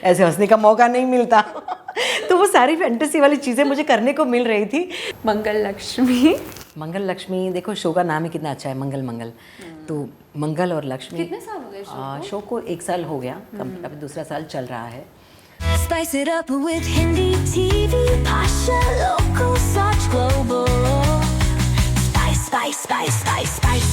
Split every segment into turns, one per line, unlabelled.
ऐसे हंसने का मौका नहीं मिलता। तो वो सारी फैंटेसी वाली चीज़ें मुझे करने को मिल रही थी।
मंगल लक्ष्मी।
मंगल लक्ष्मी, देखो शो का नाम ही कितना अच्छा है, मंगल मंगल। तो मंगल और लक्ष्मी।
कितने साल हो गए
शो को 1 साल हो गया, अभी दूसरा साल चल रहा है।
Spice it up with Hindi TV, Pasha local, such global. Spice, spice, spice, spice, spice.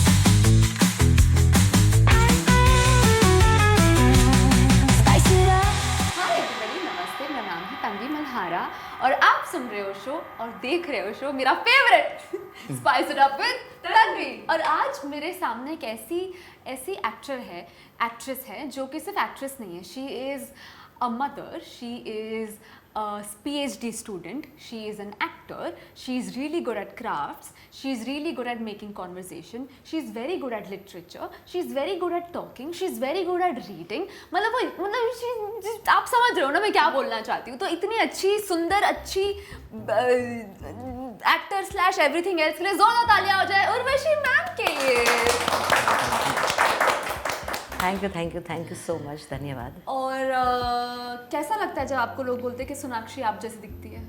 Spice it up.
Hi everybody, नमस्ते। मेरा नाम है तन्वी मल्हारा और आप सुन रहे हो शो और देख रहे हो शो मेरा favourite spice it up with Tanvi. और आज मेरे सामने एक ऐसी एक्ट्रेस है जो कि सिर्फ एक्ट्रेस नहीं है। She is a mother, she is a PhD student, she is an actor, she is really good at crafts, she is really good at making conversation, she is very good at literature, she is very good at talking, she is very good at reading। मतलब आप समझ रहे हो ना मैं क्या बोलना चाहती हूँ। तो इतनी अच्छी सुंदर अच्छी एक्टर स्लैश एवरीथिंग एल्स के लिए जोरदार तालियां हो जाए उर्वशी मैम के लिए।
थैंक यू सो मच, धन्यवाद।
और कैसा लगता है जब आपको लोग बोलते हैं कि सोनाक्षी आप जैसी दिखती है?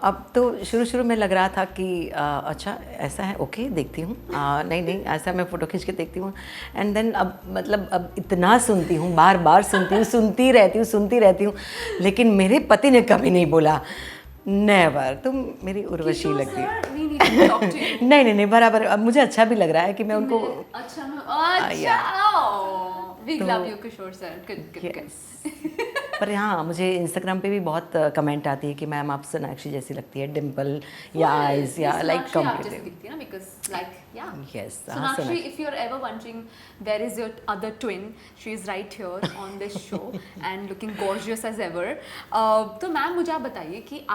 अब तो शुरू में लग रहा था कि अच्छा ऐसा है, ओके देखती हूँ। नहीं ऐसा मैं फ़ोटो खींच के देखती हूँ। एंड देन अब इतना सुनती हूँ, बार सुनती हूँ, सुनती रहती हूँ। लेकिन मेरे पति ने कभी नहीं बोला नेवर तुम मेरी उर्वशी लगती है। नहीं बराबर। अब मुझे अच्छा भी लग रहा है कि मैं उनको
We love you, Kishore sir. Good.
पर हाँ, मुझे इंस्टाग्राम पे भी बहुत कमेंट आती है कि मैम आप सोनाक्षी जैसी लगती है, डिम्पल या आईज या like
comparative. Because like yeah.
Yes.
Sonakshi, if you're ever wondering, there is your other twin. She is right here on this show and looking gorgeous as ever. तो मैम मुझे आप बताइए कि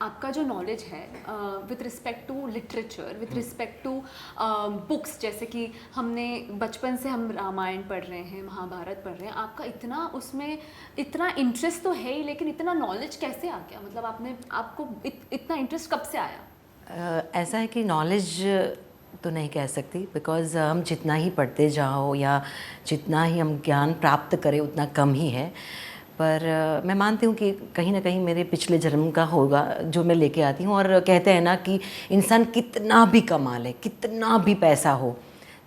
आपका जो नॉलेज है with respect to literature, with respect to books, जैसे कि हमने बचपन से हम रामायण पढ़ रहे हैं, महाभारत पढ़ रहे हैं, आपका इतना इतना इंटरेस्ट तो है ही, लेकिन इतना नॉलेज कैसे आ गया? मतलब आपको इतना इंटरेस्ट कब से आया?
ऐसा है कि नॉलेज तो नहीं कह सकती, बिकॉज़ हम जितना ही पढ़ते जाओ या जितना ही हम ज्ञान प्राप्त करें उतना कम ही है। पर मैं मानती हूँ कि कहीं ना कहीं मेरे पिछले जन्म का होगा जो मैं लेके आती हूँ। और कहते हैं ना कि इंसान कितना भी कमा ले, कितना भी पैसा हो,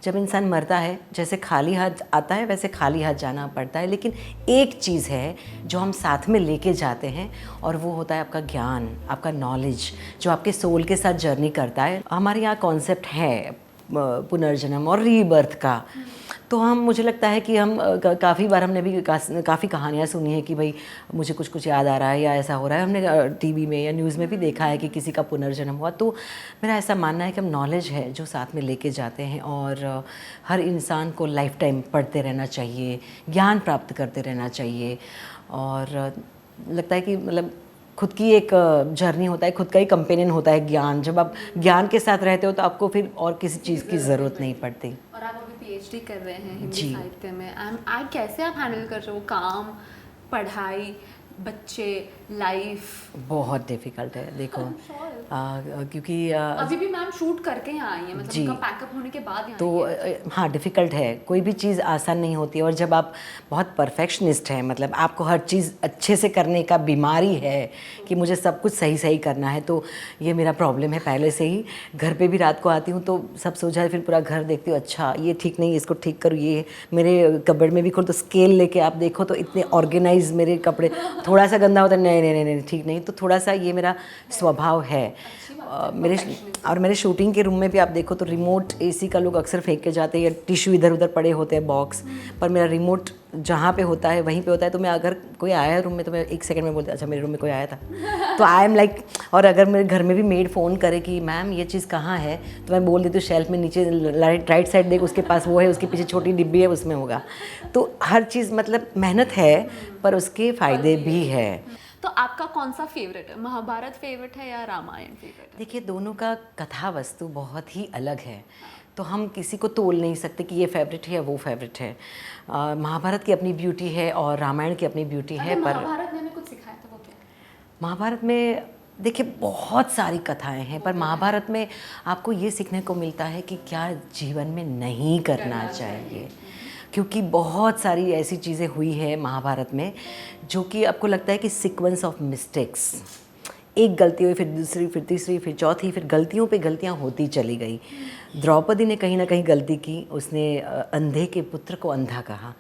जब इंसान मरता है जैसे खाली हाथ आता है वैसे खाली हाथ जाना पड़ता है। लेकिन एक चीज़ है जो हम साथ में लेके जाते हैं और वो होता है आपका ज्ञान, आपका नॉलेज, जो आपके सोल के साथ जर्नी करता है। हमारे यहाँ कॉन्सेप्ट है पुनर्जन्म और रीबर्थ का। तो मुझे लगता है कि हम काफ़ी बार हमने भी काफ़ी कहानियाँ सुनी है कि भाई मुझे कुछ याद आ रहा है या ऐसा हो रहा है। हमने टीवी में या न्यूज़ में भी देखा है कि किसी का पुनर्जन्म हुआ। तो मेरा ऐसा मानना है कि हम नॉलेज है जो साथ में लेके जाते हैं और हर इंसान को लाइफ टाइम पढ़ते रहना चाहिए, ज्ञान प्राप्त करते रहना चाहिए। और लगता है कि मतलब खुद की एक जर्नी होता है, खुद का ही कंपेनियन होता है ज्ञान। जब आप ज्ञान के साथ रहते हो तो आपको फिर और किसी चीज़ की ज़रूरत नहीं पड़ती।
और आप अभी पीएचडी कर रहे हैं हिंदी साहित्य में। कैसे आप हैंडल कर रहे हो काम, पढ़ाई, बच्चे, लाइफ?
बहुत डिफ़िकल्ट है देखो। क्योंकि
अभी भी मैम शूट करके यहाँ आई है, मतलब उनका पैकअप होने के बाद यहाँ
तो हाँ डिफ़िकल्ट है, कोई भी चीज़ आसान नहीं होती। और जब आप बहुत परफेक्शनिस्ट हैं, मतलब आपको हर चीज़ अच्छे से करने का बीमारी है कि मुझे सब कुछ सही करना है, तो ये मेरा प्रॉब्लम है पहले से ही। घर पे भी रात को आती हूँ तो सब सो जाए, फिर पूरा घर देखती हूँ, अच्छा ये ठीक नहीं, इसको ठीक करूँ। ये मेरे कबर्ड में भी खोल तो स्केल लेके आप देखो तो इतने ऑर्गेनाइज मेरे कपड़े। थोड़ा सा गंदा होता है, नहीं ठीक नहीं। तो थोड़ा सा ये मेरा स्वभाव है। मेरे शूटिंग के रूम में भी आप देखो तो रिमोट एसी का लोग अक्सर फेंक के जाते हैं या टिश्यू इधर उधर पड़े होते हैं बॉक्स पर। मेरा रिमोट जहाँ पे होता है वहीं पे होता है। तो मैं अगर कोई आया है रूम में तो मैं 1 सेकंड में बोलती अच्छा मेरे रूम में कोई आया था। तो आई एम लाइक। और अगर मेरे घर में भी मेड फ़ोन करे कि मैम ये चीज़ कहाँ है, तो मैं बोल देती हूँ शेल्फ में नीचे राइट साइड देख, उसके पास वो है, उसके पीछे छोटी डिब्बी है, उसमें होगा। तो हर चीज़ मतलब मेहनत है पर उसके फ़ायदे भी है।
तो आपका कौन सा फेवरेट है? महाभारत फेवरेट है या रामायण फेवरेट है?
देखिए दोनों का कथा वस्तु बहुत ही अलग है, तो हम किसी को तोल नहीं सकते कि ये फेवरेट है या वो फेवरेट है। महाभारत की अपनी ब्यूटी है और रामायण की अपनी ब्यूटी है। पर
महाभारत ने हमें कुछ सिखाया था, वो क्या?
महाभारत में देखिए बहुत सारी कथाएं हैं, पर महाभारत में आपको ये सीखने को मिलता है कि क्या जीवन में नहीं करना चाहिए। क्योंकि बहुत सारी ऐसी चीज़ें हुई है महाभारत में जो कि आपको लगता है कि सीक्वेंस ऑफ मिस्टेक्स, एक गलती हुई, फिर दूसरी, फिर तीसरी, फिर चौथी, फिर गलतियों पे गलतियां होती चली गई। द्रौपदी ने कहीं ना कहीं गलती की, उसने अंधे के पुत्र को अंधा कहा।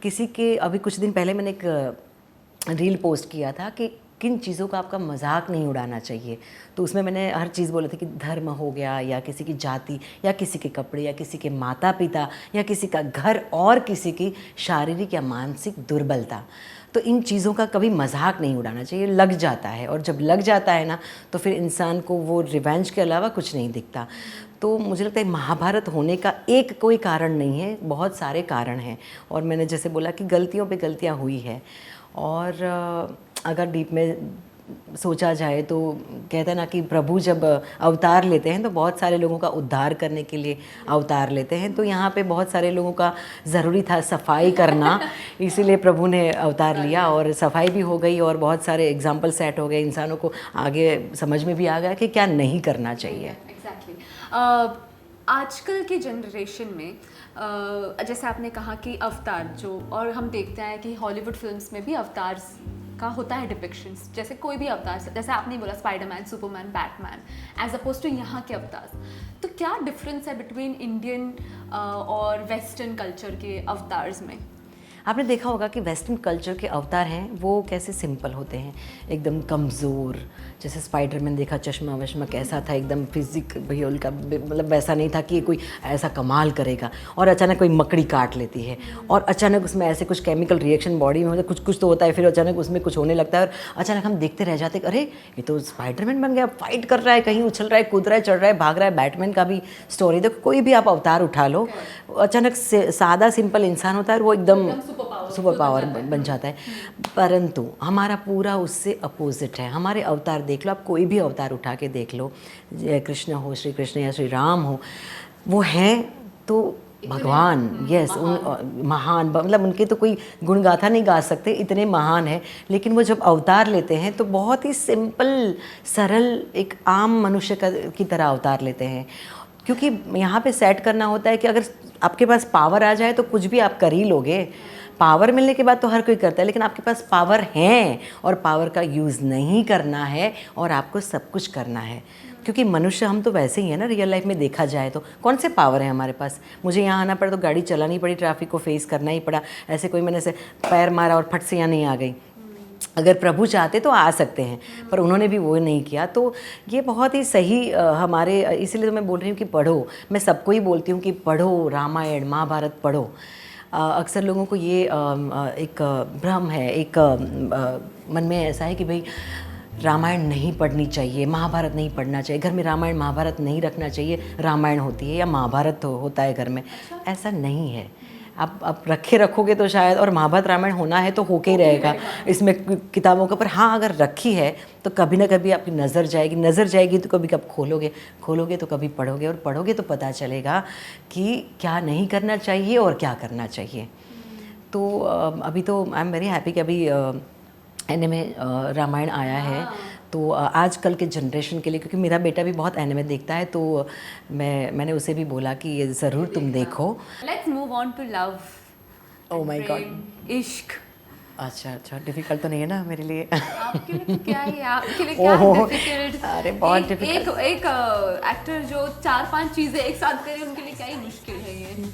किसी के, अभी कुछ दिन पहले मैंने एक रील पोस्ट किया था कि किन चीज़ों का आपका मजाक नहीं उड़ाना चाहिए, तो उसमें मैंने हर चीज़ बोला था कि धर्म हो गया, या किसी की जाति, या किसी के कपड़े, या किसी के माता पिता, या किसी का घर, और किसी की शारीरिक या मानसिक दुर्बलता। तो इन चीज़ों का कभी मजाक नहीं उड़ाना चाहिए, लग जाता है, और जब लग जाता है ना तो फिर इंसान को वो रिवेंज के अलावा कुछ नहीं दिखता। तो मुझे लगता है महाभारत होने का एक कोई कारण नहीं है, बहुत सारे कारण हैं। और मैंने जैसे बोला कि गलतियों पे गलतियाँ हुई है, और अगर डीप में सोचा जाए तो कहते हैं ना कि प्रभु जब अवतार लेते हैं तो बहुत सारे लोगों का उद्धार करने के लिए अवतार लेते हैं। तो यहाँ पे बहुत सारे लोगों का ज़रूरी था सफाई करना, इसीलिए प्रभु ने अवतार लिया, और सफाई भी हो गई, और बहुत सारे एग्जाम्पल सेट हो गए, इंसानों को आगे समझ में भी आ गया कि क्या नहीं करना चाहिए।
एग्जैक्टली। आजकल की जनरेशन में जैसे आपने कहा कि अवतार जो, और हम देखते हैं कि हॉलीवुड फिल्म्स में भी अवतार का होता है डिपिक्शंस, जैसे कोई भी अवतार, जैसे आपने बोला Spiderman, Superman, Batman, as opposed to यहाँ के अवतार। तो क्या डिफरेंस है बिटवीन इंडियन और वेस्टर्न कल्चर के अवतार्स में?
आपने देखा होगा कि वेस्टर्न कल्चर के अवतार हैं वो कैसे सिंपल होते हैं, एकदम कमज़ोर। जैसे स्पाइडरमैन देखा, चश्मा वश्मा कैसा था, एकदम फिजिक भैया उनका मतलब वैसा नहीं था कि ये कोई ऐसा कमाल करेगा, और अचानक कोई मकड़ी काट लेती है, और अचानक उसमें ऐसे कुछ केमिकल रिएक्शन बॉडी में होता है, कुछ कुछ तो होता है, फिर अचानक उसमें कुछ होने लगता है, और अचानक हम देखते रह जाते, अरे ये तो स्पाइडरमैन बन गया, फाइट कर रहा है, कहीं उछल रहा है, कूद रहा है, चढ़ रहा है, भाग रहा है। बैटमैन का भी स्टोरी देखो, कोई भी आप अवतार उठा लो, अचानक से सादा सिंपल इंसान होता है और वो एकदम सुपर पावर बन जाता है। परंतु हमारा पूरा उससे अपोजिट है। हमारे अवतार देख लो, आप कोई भी अवतार उठा के देख लो, कृष्ण हो, श्री कृष्ण या श्री राम हो, वो हैं तो भगवान, यस, उन महान, मतलब उनके तो कोई गुणगाथा नहीं गा सकते, इतने महान है। लेकिन वो जब अवतार लेते हैं तो बहुत ही सिंपल सरल एक आम मनुष्य की तरह अवतार लेते हैं, क्योंकि यहाँ पे सेट करना होता है कि अगर आपके पास पावर आ जाए तो कुछ भी आप कर ही लोगे। पावर मिलने के बाद तो हर कोई करता है, लेकिन आपके पास पावर है और पावर का यूज़ नहीं करना है, और आपको सब कुछ करना है। क्योंकि मनुष्य हम तो वैसे ही है ना, रियल लाइफ में देखा जाए तो कौन से पावर है हमारे पास। मुझे यहाँ आना पड़ा तो गाड़ी चलानी पड़ी, ट्रैफिक को फेस करना ही पड़ा, ऐसे कोई मैंने से पैर मारा और फट से यहाँ नहीं आ गई। अगर प्रभु चाहते तो आ सकते हैं, पर उन्होंने भी वो नहीं किया। तो ये बहुत ही सही हमारे, इसलिए तो मैं बोल रही हूँ कि पढ़ो। मैं सबको ही बोलती हूँ कि पढ़ो, रामायण महाभारत पढ़ो। अक्सर लोगों को ये एक भ्रम है, एक मन में ऐसा है कि भाई रामायण नहीं पढ़नी चाहिए, महाभारत नहीं पढ़ना चाहिए, घर में रामायण महाभारत नहीं रखना चाहिए, रामायण होती है या महाभारत होता है घर में। ऐसा नहीं है। आप रखोगे तो शायद, और महाभारत रामायण होना है तो होके ही रहेगा इसमें किताबों का। पर हाँ, अगर रखी है तो कभी ना कभी आपकी नज़र जाएगी तो कभी कब खोलोगे तो कभी पढ़ोगे, और पढ़ोगे तो पता चलेगा कि क्या नहीं करना चाहिए और क्या करना चाहिए। तो अभी तो आई एम वेरी हैप्पी कि अभी एनिमे रामायण आया है, तो आजकल के जनरेशन के लिए, क्योंकि मेरा बेटा भी बहुत एनिमे देखता है, तो मैंने उसे भी बोला कि ये ज़रूर तुम देखो।
Let's move on to love.
Oh my god,
इश्क।
अच्छा, डिफिकल्ट तो नहीं है ना मेरे लिए?
आपके लिए तो क्या है, आपके लिए क्या डिफिकल्ट?
अरे बहुत डिफिकल्ट।
एक एक्टर जो 4-5 चीजें एक साथ करे, उनके लिए क्या ही मुश्किल है ये।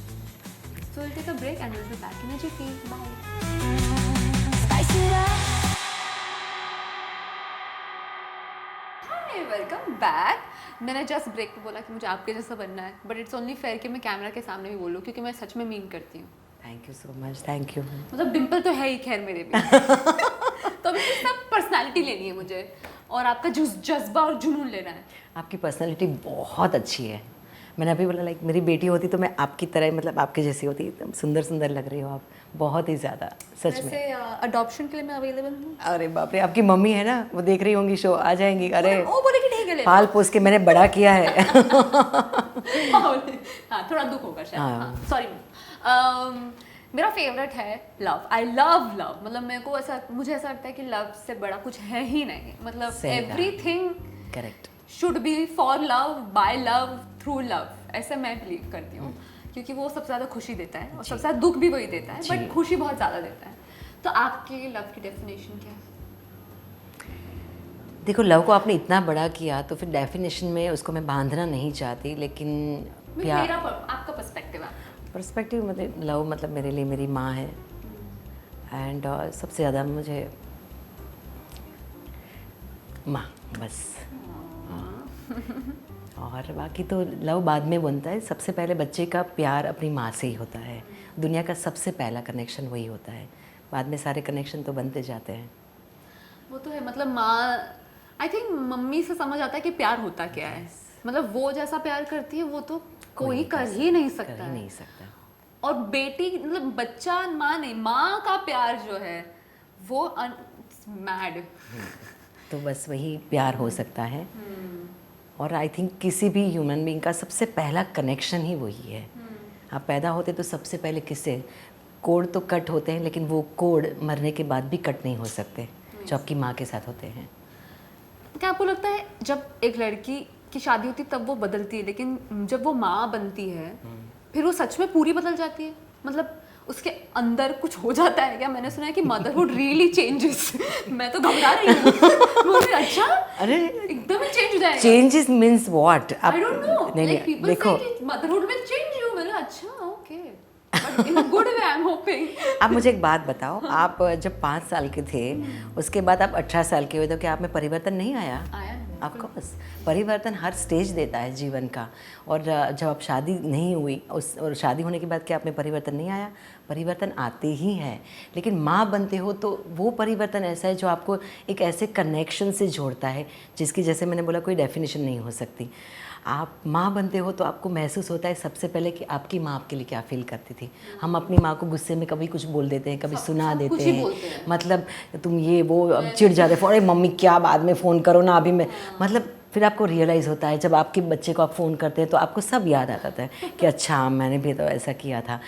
So we'll take a break and we'll be back in a jiffy. Bye.
Spice it up.
Hi, welcome back. मैंने जस्ट ब्रेक पे बोला कि मुझे आपके जैसा बनना है, बट इट्स ओनली फेयर कि मैं कैमरा के सामने भी बोलूँ, क्योंकि मैं सच में मीन करती हूँ।
Thank you so much, thank you.
मतलब डिम्पल तो है ही खैर मेरे भी। तो अभी सब पर्सनालिटी लेनी है मुझे, और आपका जज्बा और जुनून लेना है।
आपकी पर्सनालिटी बहुत अच्छी है। मैंने अभी बोला लाइक मेरी बेटी होती तो मैं आपकी तरह, मतलब आपके जैसी होती। एकदम सुंदर लग रही हो आप, बहुत ही ज़्यादा, सच में।
वैसे अडॉप्शन के लिए मैं अवेलेबल हूँ।
अरे बाप रे, आपकी मम्मी है ना, वो देख रही होंगी शो, आ जाएंगी। अरे
वो बोले कि ठीक है,
पाल पोस के मैंने बड़ा किया है।
हाँ, थोड़ा दुख होगा शायद, सॉरी। मेरा फेवरेट है लव। I love love. मतलब मेरे को मुझे ऐसा लगता है कि लव से बड़ा कुछ है ही नहीं। मतलब everything
correct
should be for love, by love, through love, ऐसे मैं बिलीव करती हूँ। क्योंकि वो सबसे ज़्यादा खुशी देता है और सबसे ज़्यादा दुख भी वही देता है, बट खुशी बहुत ज़्यादा देता है। तो आपके लिए लव की डेफिनेशन क्या है?
देखो, लव को आपने इतना बड़ा किया तो फिर डेफिनेशन में उसको मैं बांधना नहीं चाहती, लेकिन प्यार,
आपका पर्सपेक्टिव है।
पर्सपेक्टिव मतलब लव मतलब मेरे लिए मेरी माँ है। एंड सबसे ज़्यादा मुझे माँ, बस। और बाकी तो लव बाद में बनता है। सबसे पहले बच्चे का प्यार अपनी माँ से ही होता है। दुनिया का सबसे पहला कनेक्शन वही होता है, बाद में सारे कनेक्शन तो बनते जाते हैं।
वो तो है, मतलब माँ, आई थिंक मम्मी से समझ आता है कि प्यार होता क्या है। मतलब वो जैसा प्यार करती है वो तो कोई कर ही नहीं सकता,
कर ही नहीं सकता।
और बेटी मतलब बच्चा माँ नहीं, माँ का प्यार जो है वो मैड।
तो बस वही प्यार हो सकता है। और आई थिंक किसी भी ह्यूमन बीइंग का सबसे पहला कनेक्शन ही वही है। आप पैदा होते तो सबसे पहले किससे, कोड तो कट होते हैं, लेकिन वो कोड मरने के बाद भी कट नहीं हो सकते जो आपकी माँ के साथ होते हैं।
क्या आपको लगता है जब एक लड़की की शादी होती है तब वो बदलती है, लेकिन जब वो माँ बनती है फिर वो सच में पूरी बदल जाती है? मतलब उसके अंदर कुछ हो जाता है क्या? मैंने सुना है कि मदरहुड रियली चेंजेस। मैं तो घबरा रही हूँ। मुझे अच्छा,
अरे
एकदम ही चेंज हो जाएगा।
Changes means what?
I don't know,
नहीं,
देखो मदरहुड में चेंज हो। मैंने अच्छा okay, but in a good way, I am hoping.
आप मुझे एक बात बताओ, आप जब 5 साल के थे उसके बाद आप 18 साल के हुए तो क्या आप में परिवर्तन नहीं आया? ऑफ कोर्स, परिवर्तन हर स्टेज देता है जीवन का। और जब आप शादी नहीं हुई और शादी होने के बाद क्या आप में परिवर्तन नहीं आया? परिवर्तन आते ही हैं, लेकिन माँ बनते हो तो वो परिवर्तन ऐसा है जो आपको एक ऐसे कनेक्शन से जोड़ता है जिसकी, जैसे मैंने बोला, कोई डेफिनेशन नहीं हो सकती। आप माँ बनते हो तो आपको महसूस होता है सबसे पहले कि आपकी माँ आपके लिए क्या फील करती थी। हम अपनी माँ को गुस्से में कभी कुछ बोल देते हैं, कभी सुना देते हैं, मतलब तुम ये वो, अब चिढ़ जाते हैं, अरे मम्मी क्या, बाद में फ़ोन करो ना, अभी मैं, मतलब फिर आपको रियलाइज़ होता है जब आपके बच्चे को आप फ़ोन करते हैं तो आपको सब याद आता है कि अच्छा मैंने भी तो ऐसा किया था।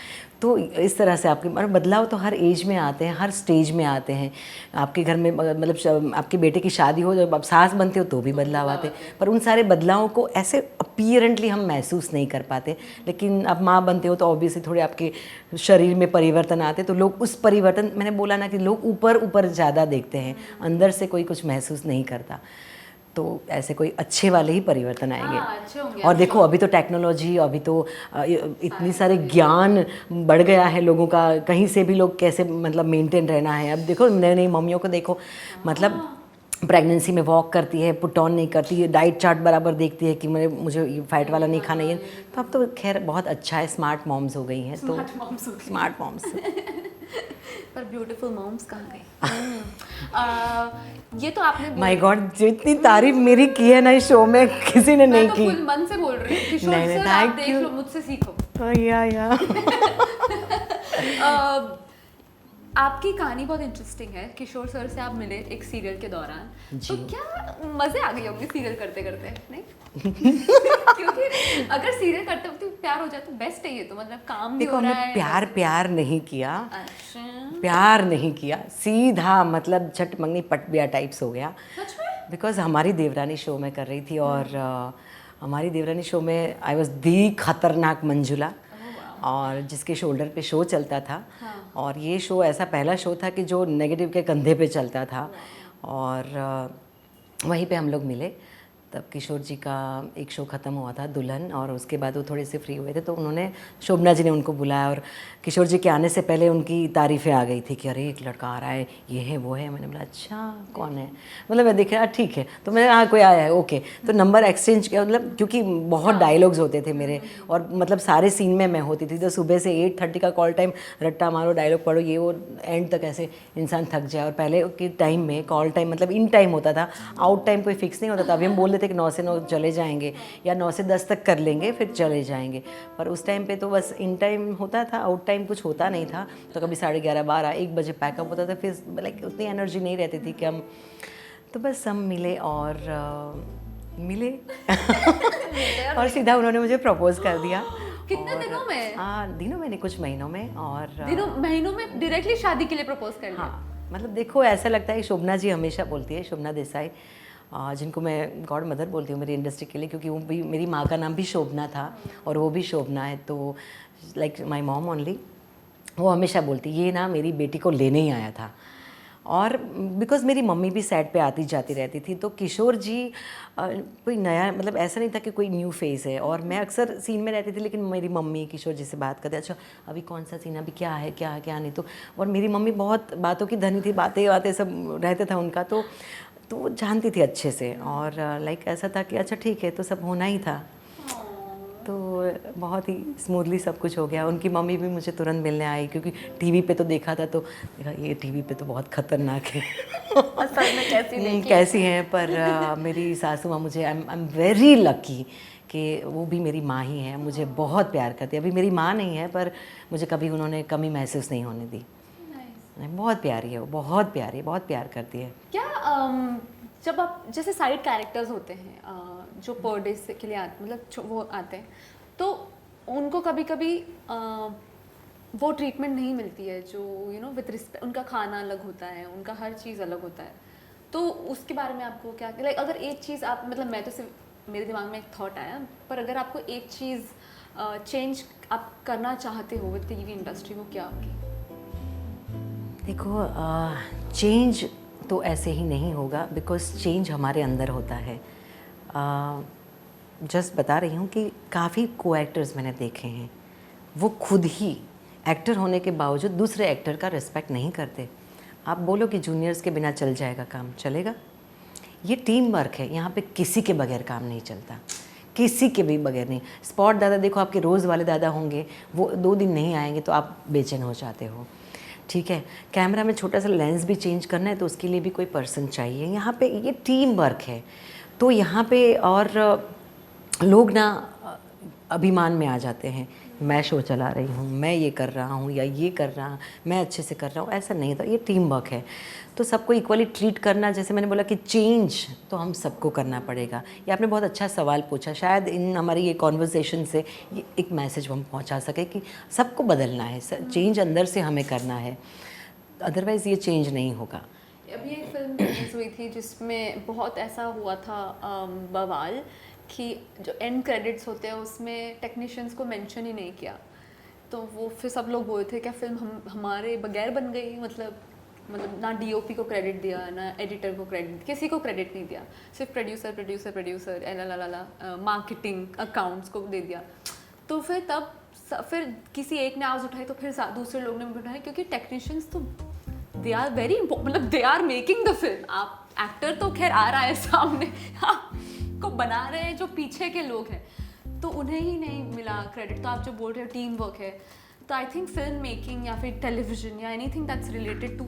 तो इस तरह से आपके बदलाव तो हर एज में आते हैं, हर स्टेज में आते हैं। आपके घर में मतलब आपके बेटे की शादी हो, जब आप सास बनते हो तो भी बदलाव आते हैं, पर उन सारे बदलावों को ऐसे अपीयरेंटली हम महसूस नहीं कर पाते। लेकिन आप माँ बनते हो तो ऑब्वियसली थोड़े आपके शरीर में परिवर्तन आते हैं, तो लोग उस परिवर्तन, मैंने बोला ना कि लोग ऊपर ज़्यादा देखते हैं, अंदर से कोई कुछ महसूस नहीं करता। तो ऐसे कोई अच्छे वाले ही परिवर्तन आएंगे।
अच्छे होंगे।
और देखो अभी तो टेक्नोलॉजी, अभी तो इतनी सारे ज्ञान बढ़ गया है लोगों का, कहीं से भी लोग कैसे मतलब मेंटेन रहना है। अब देखो नई नई मम्मियों को देखो, मतलब प्रेगनेंसी में वॉक करती है, पुट ऑन नहीं करती है, डाइट चार्ट बराबर देखती है कि मुझे फैट वाला नहीं खाना है। तो अब तो खैर बहुत अच्छा है, स्मार्ट मॉम्स हो गई हैं। तो स्मार्ट मॉम्स
पर ब्यूटीफुल मॉम्स कहाँ गई? ये तो आपने
माय गॉड, जितनी तारीफ मेरी की है ना इस शो में किसी ने नहीं की।
मैं तो फुल मन से बोल रही हूँ किशोर सर, आप देख लो, मुझसे सीखो।
या
आपकी कहानी बहुत इंटरेस्टिंग है। किशोर सर से आप मिले एक सीरियल के दौरान, तो क्या मजे आ गए होंगे सीरियल करते करते, नहीं? क्योंकि अगर सीरियल करते वक्त प्यार हो जाए तो बेस्ट है ये तो, मतलब काम भी हो रहा है।
प्यार नहीं किया।
अच्छा,
प्यार नहीं किया, सीधा मतलब झट मंगनी पट बिया टाइप्स हो गया।
सच में?
बिकॉज हमारी देवरानी शो में कर रही थी, और हमारी देवरानी शो में आई वॉज दी खतरनाक मंजुला, और जिसके शोल्डर पे शो चलता था। और ये शो ऐसा पहला शो था कि जो नेगेटिव के कंधे पे चलता था, और वहीं पे हम लोग मिले। तब किशोर जी का एक शो ख़त्म हुआ था, दुल्हन, और उसके बाद वो थोड़े से फ्री हुए थे, तो उन्होंने, शोभना जी ने उनको बुलाया, और किशोर जी के आने से पहले उनकी तारीफ़ें आ गई थी कि अरे एक लड़का आ रहा है, ये है वो है। मैंने बोला अच्छा कौन है, मतलब मैं देखा ठीक है, तो मैंने हाँ कोई आया है, ओके। तो नंबर एक्सचेंज किया, मतलब क्योंकि बहुत डायलॉग्स होते थे मेरे, और मतलब सारे सीन में मैं होती थी, तो सुबह से 8:30 का कॉल टाइम, रट्टा मारो, डायलॉग पढ़ो, ये वो, एंड तक ऐसे इंसान थक जाए। और पहले के टाइम में कॉल टाइम मतलब इन टाइम होता था, आउट टाइम कोई फिक्स नहीं होता था। अभी हम बोल देते कि 9 से 9 चले जाएंगे, या 9 से 10 तक कर लेंगे फिर चले जाएंगे, पर उस टाइम पे तो बस इन टाइम होता था, आउट टाइम कुछ होता नहीं था। तो कभी 11:30, 12, 1 बजे पैकअप होता था, फिर लाइक उतनी एनर्जी नहीं रहती थी कि हम, तो बस हम मिले और मिले और सीधा उन्होंने मुझे प्रपोज कर दिया।
कितने दिनों में?
दिनों में नहीं, कुछ महीनों में। और
महीनों में डायरेक्टली शादी के लिए प्रपोज कर दिया?
हाँ, मतलब देखो ऐसा लगता है, शोभना जी हमेशा बोलती है, शोभना देसाई, जिनको मैं गॉड मदर बोलती हूँ मेरी इंडस्ट्री के लिए, क्योंकि वो भी, मेरी माँ का नाम भी शोभना था और वो भी शोभना है, तो लाइक माई मॉम ओनली, वो हमेशा बोलती ये ना मेरी बेटी को लेने ही आया था। और बिकॉज़ मेरी मम्मी भी सेट पे आती जाती रहती थी, तो किशोर जी कोई नया, मतलब ऐसा नहीं था कि कोई न्यू फेस है। और मैं अक्सर सीन में रहती थी, लेकिन मेरी मम्मी किशोर जी से बात करते, अच्छा अभी कौन सा सीन, अभी क्या है क्या नहीं, तो और मेरी मम्मी बहुत बातों की धनी थी, बातें सब रहता था उनका, तो वो जानती थी अच्छे से। और लाइक ऐसा था कि अच्छा ठीक है, तो सब होना ही था, तो बहुत ही स्मूथली सब कुछ हो गया। उनकी मम्मी भी मुझे तुरंत मिलने आई, क्योंकि टीवी पे तो देखा था, तो देखा ये टीवी पे तो बहुत खतरनाक है
असल में
कैसी हैं, पर मेरी सासू माँ मुझे, आई एम वेरी लकी कि वो भी मेरी माँ ही है, मुझे बहुत प्यार करती है। अभी मेरी माँ नहीं है, पर मुझे कभी उन्होंने कमी महसूस नहीं होने दी। बहुत प्यारी है वो, बहुत प्यारी है, बहुत प्यार करती है।
क्या जब आप जैसे साइड कैरेक्टर्स होते हैं जो पर डे के लिए मतलब वो आते हैं, तो उनको कभी कभी वो ट्रीटमेंट नहीं मिलती है जो विद रिस्पेक्ट, उनका खाना अलग होता है, उनका हर चीज़ अलग होता है, तो उसके बारे में आपको क्या, लाइक अगर एक चीज़ आप, मतलब मैं तो सिर्फ मेरे दिमाग में एक थॉट आया, पर अगर आपको एक चीज़ चेंज आप करना चाहते हो विद टीवी इंडस्ट्री, वो क्या होगी?
देखो, चेंज तो ऐसे ही नहीं होगा, बिकॉज़ चेंज हमारे अंदर होता है। जस्ट बता रही हूँ कि काफ़ी को एक्टर्स मैंने देखे हैं, वो खुद ही एक्टर होने के बावजूद दूसरे एक्टर का रिस्पेक्ट नहीं करते। आप बोलो कि जूनियर्स के बिना चल जाएगा काम, चलेगा? ये टीम वर्क है, यहाँ पे किसी के बगैर काम नहीं चलता, किसी के भी बगैर नहीं। स्पॉट दादा देखो, आपके रोज़ वाले दादा होंगे, वो 2 दिन नहीं आएंगे तो आप बेचैन हो जाते हो, ठीक है। कैमरा में छोटा सा लेंस भी चेंज करना है तो उसके लिए भी कोई पर्सन चाहिए। यहाँ पे ये टीम वर्क है, तो यहाँ पे और लोग ना अभिमान में आ जाते हैं, मैं शो चला रही हूँ, मैं ये कर रहा हूँ या ये कर रहा हूँ, मैं अच्छे से कर रहा हूँ, ऐसा नहीं था। ये टीम वर्क है, तो सबको इक्वली ट्रीट करना। जैसे मैंने बोला कि चेंज तो हम सबको करना पड़ेगा। ये आपने बहुत अच्छा सवाल पूछा, शायद इन हमारी ये कॉन्वर्सेशन से ये एक मैसेज हम पहुँचा सके कि सबको बदलना है, चेंज अंदर से हमें करना है, अदरवाइज़ ये चेंज नहीं होगा।
अभी एक फिल्म रिलीज हुई थी जिसमें बहुत ऐसा हुआ था बवाल, कि जो एंड क्रेडिट्स होते हैं उसमें टेक्नीशियंस को मेंशन ही नहीं किया, तो वो फिर सब लोग बोले थे क्या फिल्म हमारे बगैर बन गई, मतलब ना डीओपी को क्रेडिट दिया, ना एडिटर को क्रेडिट, किसी को क्रेडिट नहीं दिया, सिर्फ प्रोड्यूसर एला मार्केटिंग अकाउंट्स को दे दिया। तो फिर किसी एक ने आवाज़ उठाई, तो फिर दूसरे लोग ने भी उठाई, क्योंकि टेक्नीशियंस तो दे आर वेरी, मतलब they are making the film. आप एक्टर तो खैर आ रहा है सामने, को बना रहे हैं जो पीछे के लोग हैं, तो उन्हें ही नहीं मिला क्रेडिट। तो आप जो बोल रहे हो टीम वर्क है, तो आई थिंक फिल्म मेकिंग या फिर टेलीविजन या anything that's related to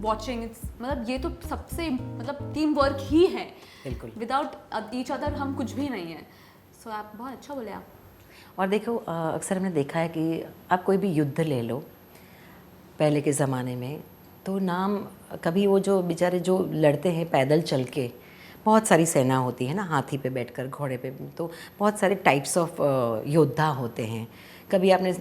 watching, it's मतलब ये तो सबसे मतलब टीम वर्क ही है,
बिल्कुल।
विदाउट ईच अदर हम कुछ भी नहीं है। सो आप बहुत अच्छा बोले आप।
और देखो, अक्सर हमने देखा है कि आप कोई भी युद्ध ले लो पहले के ज़माने में, तो नाम कभी वो जो बेचारे जो लड़ते हैं पैदल चल के, बहुत सारी सेना होती है ना, हाथी पे बैठकर, घोड़े पे, तो बहुत सारे टाइप्स ऑफ योद्धा होते हैं। कभी आपने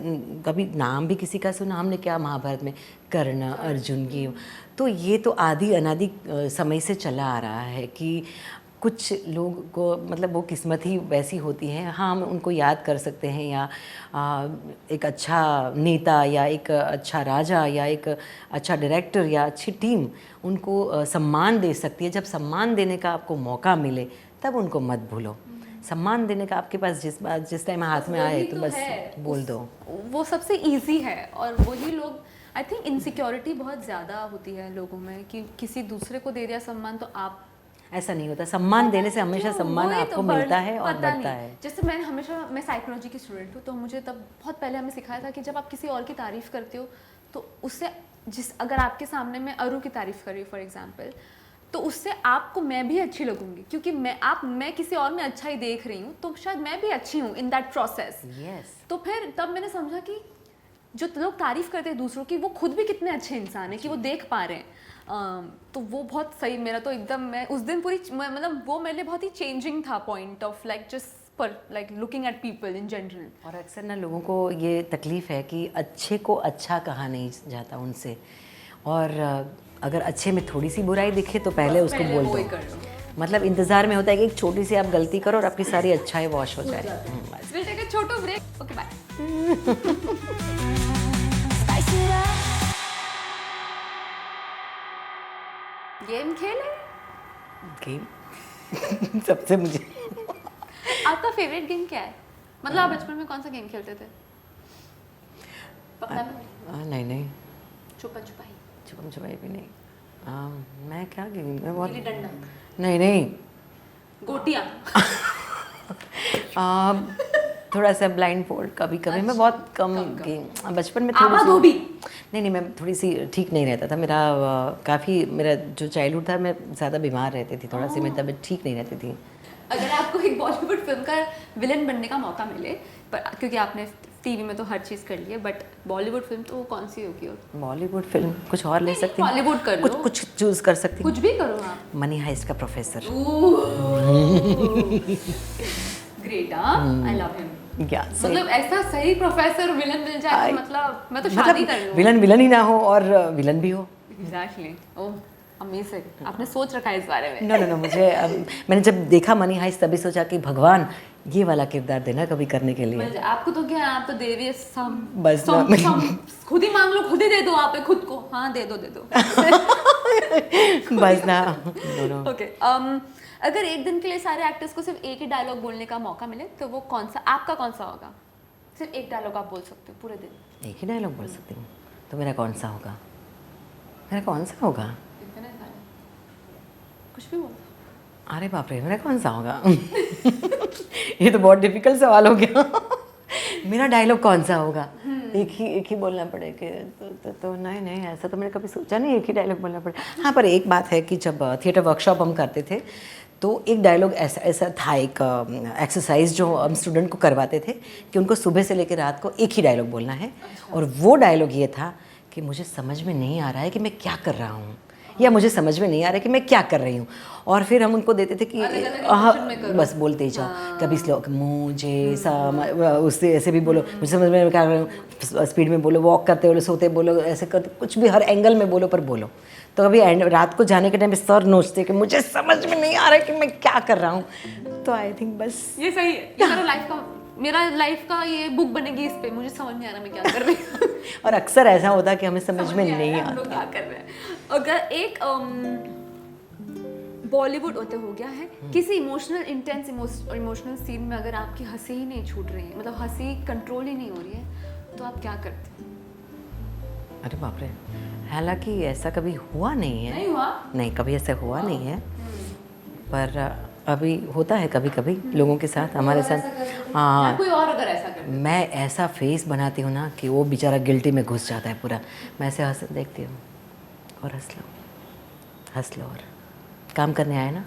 कभी नाम भी किसी का सुना हमने, क्या महाभारत में कर्ण, अर्जुन, ये तो ये तो आदि अनादि समय से चला आ रहा है कि कुछ लोग को मतलब वो किस्मत ही वैसी होती है। हाँ, हम उनको याद कर सकते हैं, या एक अच्छा नेता या एक अच्छा राजा या एक अच्छा डायरेक्टर या अच्छी टीम उनको सम्मान दे सकती है। जब सम्मान देने का आपको मौका मिले तब उनको मत भूलो। सम्मान देने का आपके पास जिस टाइम हाथ में आए तो बस बोल दो,
वो सबसे इजी है। और वही लोग, आई थिंक इनसिक्योरिटी बहुत ज़्यादा होती है लोगों में कि किसी दूसरे को दे दिया सम्मान तो आप,
ऐसा नहीं होता। सम्मान देने से हमेशा सम्मान आपको मिलता है और बढ़ता है।
जैसे मैं साइकोलॉजी की स्टूडेंट हूँ, तो मुझे तब बहुत पहले हमें सिखाया था कि जब आप किसी और की तारीफ़ करते हो तो उससे अगर आपके सामने मैं अरु की तारीफ़ कर रही हूँ फॉर एग्जाम्पल, तो उससे आपको मैं भी अच्छी लगूंगी, क्योंकि मैं किसी और में अच्छा ही देख रही हूँ, तो शायद मैं भी अच्छी हूँ इन दैट प्रोसेस। तो फिर तब मैंने समझा कि जो लोग तारीफ़ करते हैं दूसरों की, वो खुद भी कितने अच्छे इंसान हैं कि वो देख पा रहे हैं। तो वो बहुत सही, मेरा तो एकदम, मैं उस दिन पूरी मतलब वो मेरे लिए बहुत ही चेंजिंग था पॉइंट ऑफ लाइक जस्ट पर like looking at people in general.
और अक्सर ना लोगों को ये तकलीफ़ है कि अच्छे को अच्छा कहा नहीं जाता उनसे, और अगर अच्छे में थोड़ी सी बुराई दिखे तो पहले उसको बोल दो। मतलब इंतज़ार में होता है कि एक छोटी सी आप गलती करो और आपकी सारी अच्छाई वॉश हो जाए। बस।
विल टेक अ छोटू break, okay bye.
Spice it up.
Game खेले?
गेम सबसे मुझे
आपका फेवरेट गेम क्या है? मतलब आप बचपन में कौन सा गेम खेलते थे? पकड़ा पकड़ी,
नहीं नहीं,
छुपन छुपाई,
छुपम छुपाई भी नहीं। मैं क्या गेम, मैं बहुत
गिल्ली डंडा,
नहीं नहीं
गोटियां।
थोड़ा सा ब्लाइंड फोल्ड कभी कभी। मैं बहुत कम गेम बचपन में
आमा
थोड़ी
धोबी।
नहीं, मैं थोड़ी सी ठीक नहीं रहता था मेरा। काफ़ी मेरा जो चाइल्डहुड था, मैं ज़्यादा बीमार रहती थी, थोड़ा सी मेरी तबीयत ठीक नहीं रहती थी।
अगर आपको एक बॉलीवुड फिल्म का विलन बनने का मौका मिले, पर क्योंकि आपने टीवी में तो हर चीज़ कर ली है, बट बॉलीवुड फिल्म तो वो कौन सी होगी?
बॉलीवुड फिल्म कुछ और ले सकती हूँ,
हॉलीवुड कर लो,
कुछ चूज़ कर सकती हूँ।
कुछ भी करो आप।
मनी हाइस्ट का professor.
Great, I love him.
या
मतलब ऐसा सही प्रोफेसर विलन मिल जाए तो मतलब मैं तो शादी कर लूँ।
विलन ही ना हो और विलन भी हो।
एग्जैक्टली, ओह अमेजिंग, आपने सोच रखा है इस बारे में।
नो मुझे मैंने जब देखा मनी हाइस्ट तभी सोचा कि भगवान ये वाला किरदार देना कभी करने के लिए।
मतलब आपको तो क्या है, आप तो देवी सम
बस
खुद ही मांग लो, खुद ही दे दो आप खुद को। हाँ दे दो
बस ना। नो
ओके, अगर एक दिन के लिए सारे एक्टर्स को सिर्फ एक ही डायलॉग बोलने का मौका मिले तो वो कौन सा, आपका कौन सा होगा? सिर्फ एक डायलॉग आप बोल सकते हो पूरे दिन।
एक ही डायलॉग बोल सकती हूँ तो मेरा कौन सा होगा? मेरा कौन सा होगा?
इतने सारे, कुछ भी बोलो।
अरे बाप रे, मेरा कौन सा होगा? ये तो बहुत डिफिकल्ट सवाल हो गया। मेरा डायलॉग कौन सा होगा? एक ही बोलना पड़ेगा तो नहीं ऐसा तो मैंने कभी सोचा नहीं, एक ही डायलॉग बोलना पड़ेगा। हाँ, पर एक बात है कि जब थिएटर वर्कशॉप हम करते थे तो एक डायलॉग ऐसा था, एक एक्सरसाइज जो हम स्टूडेंट को करवाते थे कि उनको सुबह से लेकर रात को एक ही डायलॉग बोलना है। और वो डायलॉग ये था कि मुझे समझ में नहीं आ रहा है कि मैं क्या कर रहा हूँ, या मुझे समझ में नहीं आ रहा है कि मैं क्या कर रही हूँ। और फिर हम उनको देते थे कि बस बोलते ही जाओ। कभी स्लो, मुझे उससे ऐसे भी बोलो, मुझे समझ में क्या कर रही हूँ, स्पीड में बोलो, वॉक करते बोलो, सोते बोलो, ऐसे करते, कुछ भी हर एंगल में बोलो पर बोलो। तो कभी रात को जाने के टाइम पे सर नोचते कि मुझे समझ में नहीं आ रहा है कि मैं क्या कर रहा हूँ। तो आई थिंक बस
ये सही है, ये मेरा लाइफ का ये बुक बनेगी इस पे, मुझे समझ नहीं आ रहा मैं क्या कर रही हूँ।
और अक्सर ऐसा होता है कि हमें समझ में नहीं
हम लोग
आता।
क्या कर रहे हैं। अगर एक बॉलीवुड होते हो गया है, किसी इमोशनल इंटेंस इमोशनल सीन में अगर आपकी हंसी ही नहीं छूट रही है, मतलब हंसी कंट्रोल ही नहीं हो रही है, तो आप क्या करते हैं?
अरे बाप रे, हालांकि ऐसा कभी हुआ नहीं है।
नहीं हुआ?
नहीं, कभी ऐसा हुआ नहीं है, पर अभी होता है कभी कभी लोगों के साथ, हमारे साथ। हाँ,
कोई और अगर ऐसा कर,
मैं ऐसा फेस बनाती हूँ ना कि वो बेचारा गिल्टी में घुस जाता है पूरा। मैं ऐसे हंस देखती हूँ और हंस लो और काम करने आए ना,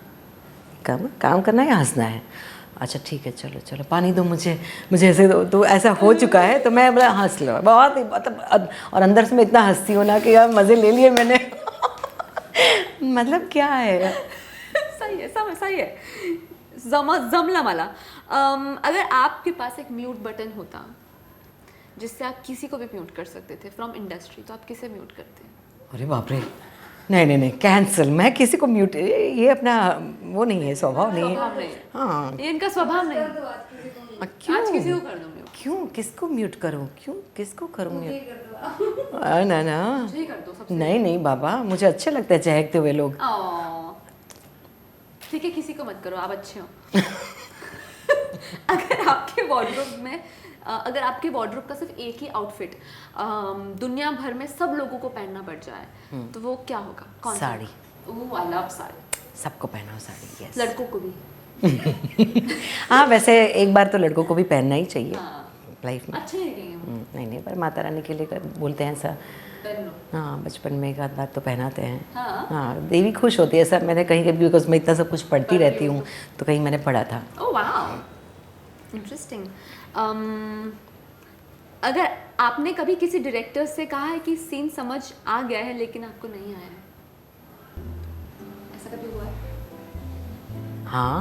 काम करना है या हंसना है? अच्छा ठीक है, चलो पानी दो मुझे ऐसे दो। तो ऐसा हो चुका है, तो मैं बोला हंस लो, बहुत ही मतलब, और अंदर से मैं इतना हंसती हूँ ना कि यार मज़े ले लिए मैंने। मतलब क्या है।
सही है जमला वाला। अगर आपके पास एक म्यूट बटन होता जिससे आप किसी को भी म्यूट कर सकते थे फ्रॉम इंडस्ट्री, तो आप किसे म्यूट करते?
अरे बाप रे, नहीं कैंसिल। मैं किसी को म्यूट, ये अपना वो नहीं है, स्वभाव नहीं है। हाँ,
ये इनका स्वभाव नहीं।
क्यों?
आज किसी को कर दो म्यूट।
क्यों? किसको म्यूट करूं? किसको करूं म्यूट? ना
मुझे कर दो सबसे।
नहीं बाबा, मुझे अच्छे लगते हैं चहकते हुए लोग।
ठीक है, किसी को मत करो, आप अच्छे हो। अगर आपके वार्डरोब का सिर्फ एक ही आउटफिट दुनिया भर में सब लोगों को पहनना पड़ जाए, तो वो क्या होगा? कौन सा?
साड़ी।
ओह, आई लव साड़ी।
सबको पहनाओ साड़ी। यस,
लड़कों को भी।
हाँ, वैसे एक बार तो लड़कों को भी पहनना ही चाहिए लाइफ में।
अच्छे नहीं
नहीं, पर माता रानी के लिए बोलते हैं ऐसा। हाँ, बचपन में एक आध बार तो पहनाते हैं। हाँ, देवी खुश होती है। ऐसा मैंने कहीं बिकॉज मैं इतना सब कुछ पढ़ती रहती हूँ, तो कहीं मैंने पढ़ा था।
Oh wow, interesting. अगर आपने कभी किसी डायरेक्टर से कहा है कि सीन समझ आ गया है लेकिन आपको नहीं आया है, ऐसा कभी हुआ है?
हाँ,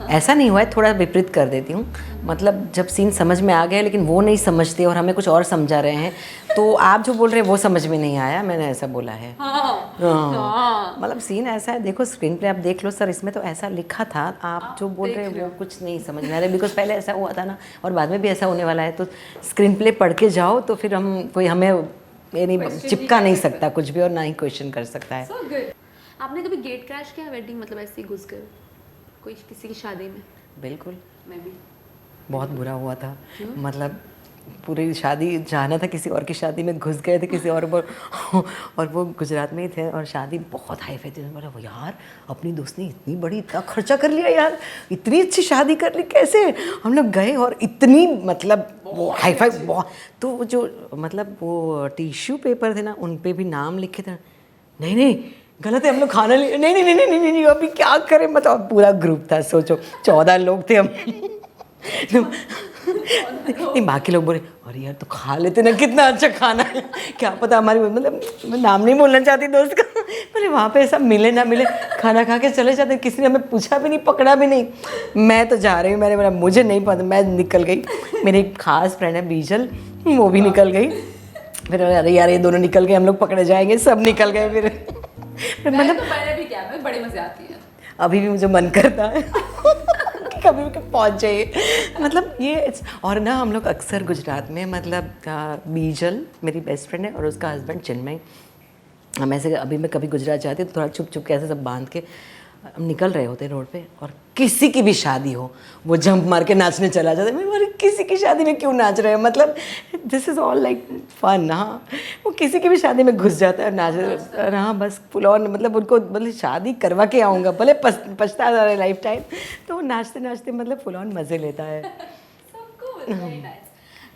ऐसा नहीं हुआ है, थोड़ा विपरीत कर देती हूँ। मतलब जब सीन समझ में आ गया लेकिन वो नहीं समझते और हमें कुछ और समझा रहे हैं, तो आप जो बोल रहे हैं वो समझ में नहीं आया, मैंने ऐसा बोला है। हाँ। मतलब सीन ऐसा है, देखो स्क्रीन प्ले आप देख लो सर, इसमें तो ऐसा लिखा था, आप जो बोल रहे हैं वो कुछ नहीं समझ में आ रहा है, बिकॉज पहले ऐसा हुआ था ना और बाद में भी ऐसा होने वाला है। तो स्क्रीन प्ले पढ़ के जाओ तो फिर हम कोई हमें यानी चिपका नहीं सकता कुछ भी और ना ही क्वेश्चन कर सकता है।
So good. आपने कभी गेट क्रैश किया वेडिंग, मतलब ऐसे ही घुस गए कोई किसी की शादी में?
बिल्कुल,
मैं भी।
बहुत बुरा हुआ था। मतलब पूरी शादी जाना था, किसी और की शादी में घुस गए थे किसी और वो गुजरात में ही थे और शादी बहुत हाई फाई थी। बोला वो यार अपनी दोस्त ने इतनी बड़ी इतना खर्चा कर लिया यार, इतनी अच्छी शादी कर ली कैसे। हम लोग गए और इतनी मतलब वो हाई फाई बहुत, तो वो जो मतलब वो टिश्यू पेपर थे ना उन पे भी नाम लिखे थे। नहीं गलत है, हम लोग खाना नहीं नहीं नहीं नहीं नहीं अभी क्या करें। मतलब पूरा ग्रुप था, सोचो 14 लोग थे हम। नहीं बाकी लोग बोले अरे यार तो खा लेते ना, कितना अच्छा खाना है, क्या पता हमारी, मतलब मैं नाम नहीं बोलना चाहती दोस्त का, बोले वहाँ पे ऐसा मिले ना मिले खाना खा के चले जाते, किसी ने हमें पूछा भी नहीं, पकड़ा भी नहीं। मैं तो जा रही हूँ, मैंने बोला मुझे नहीं पता, मैं निकल गई। मेरी एक खास फ्रेंड है बीजल, वो भी निकल गई। फिर अरे यार ये दोनों निकल गए, हम लोग पकड़े जाएंगे, सब निकल गए। फिर
मतलब तो मैंने भी क्या, मैं बड़े मजे आती है,
अभी भी मुझे मन करता है कभी भी पहुंच जाइए। मतलब ये और ना हम लोग अक्सर गुजरात में, मतलब बीजल मेरी बेस्ट फ्रेंड है और उसका हस्बैंड चिन्मय, हम ऐसे अभी मैं कभी गुजरात जाती तो थोड़ा छुप छुप के ऐसे सब बांध के हम निकल रहे होते रोड पे, और किसी की भी शादी हो वो जंप मार के नाचने चला जाता है। मैं बोली किसी की शादी में क्यों नाच रहे हैं, मतलब this is all like fun. हाँ वो किसी की भी शादी में घुस जाता है और नाच, हाँ बस फुल ऑन, मतलब उनको मतलब शादी करवा के आऊँगा, भले पछता जा रहा है लाइफ टाइम, तो नाचते नाचते मतलब फुल ऑन मज़े लेता है।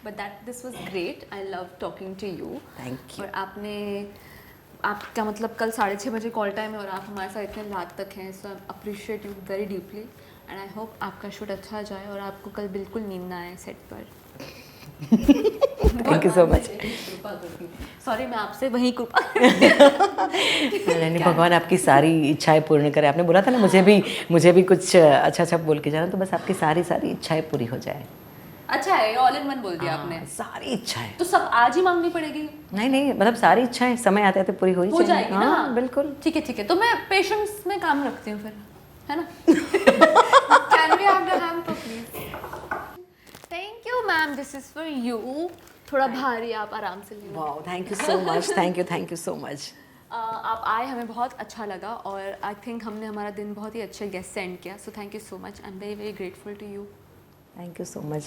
But that this was great. I love talking to you.
Thank you.
और आपका मतलब कल 6:30 बजे कॉल टाइम है और आप हमारे साथ इतने रात तक हैं, so I appreciate you very deeply and I hope आपका शूट अच्छा जाए और आपको कल बिल्कुल नींद ना आए सेट पर।
Thank you so much.
Sorry मैं आपसे वही कृपा
नहीं भगवान आपकी सारी इच्छाएं पूर्ण करे। आपने बोला था ना मुझे भी कुछ अच्छा बोल के जाना, तो बस आपकी सारी इच्छाएं पूरी हो जाए।
अच्छा है, ऑल इन वन बोल दिया आपने।
सारी इच्छाएं
तो सब आज ही मांगनी पड़ेगी?
नहीं मतलब सारी इच्छाएं समय आते आते पूरी हो
जाएगी ना।
हाँ बिल्कुल
ठीक है, तो मैं पेशेंस में काम रखती हूँ फिर, है ना? Can we have the hand please? Thank you ma'am, this is for you. थोड़ा भारी, आप आराम से लेना।
Wow thank you so much, thank you so much.
आप आए, हमें बहुत अच्छा लगा और आई थिंक हमने हमारा दिन बहुत ही अच्छे गेस्ट सेंड किया, so thank you so much. I am very very grateful to you.
Thank you so much.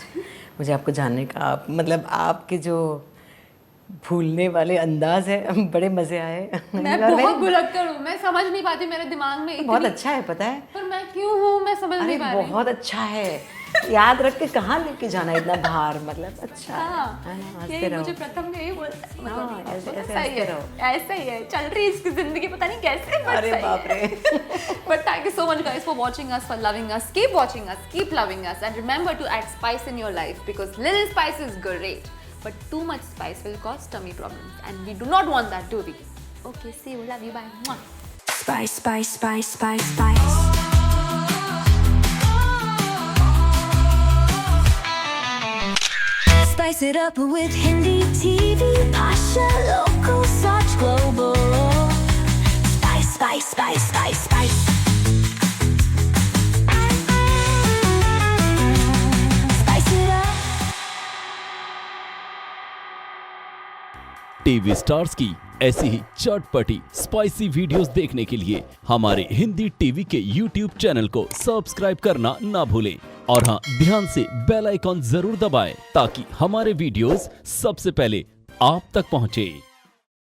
मुझे आपको जानने का, मतलब आपके जो भूलने वाले अंदाज है, बड़े मज़े आए।
मैं बहुत भुलक्कड़ हूँ, मैं समझ नहीं पाती, मेरे दिमाग में
बहुत अच्छा है पता है,
पर मैं क्यों हूँ मैं समझ नहीं पा रही।
बहुत अच्छा है, याद रख के कहाँ लेके जाना इतना भार, मतलब अच्छा
यही मुझे प्रथम ने यही बोला, ऐसा ही है चल रही इसकी जिंदगी, पता नहीं कैसे।
अरे बाप रे।
But thank you so much guys for watching us, for loving us. Keep watching us, keep loving us, and remember to add spice in your life because little spice is great, but too much spice will cause tummy problems, and we do not want that, do we? Okay, see you, love you, bye. Mwah.
Spice, spice, spice, spice, spice. Spice it up with Hindi TV, Pasha Local, Such Global. Spice, spice, spice, spice, spice. Spice it up.
TV stars की ऐसी ही चटपटी spicy videos देखने के लिए हमारे Hindi TV के YouTube channel को subscribe करना ना भूलें और हाँ ध्यान से बेल आइकॉन जरूर दबाएं ताकि हमारे वीडियोस सबसे पहले आप तक पहुंचे।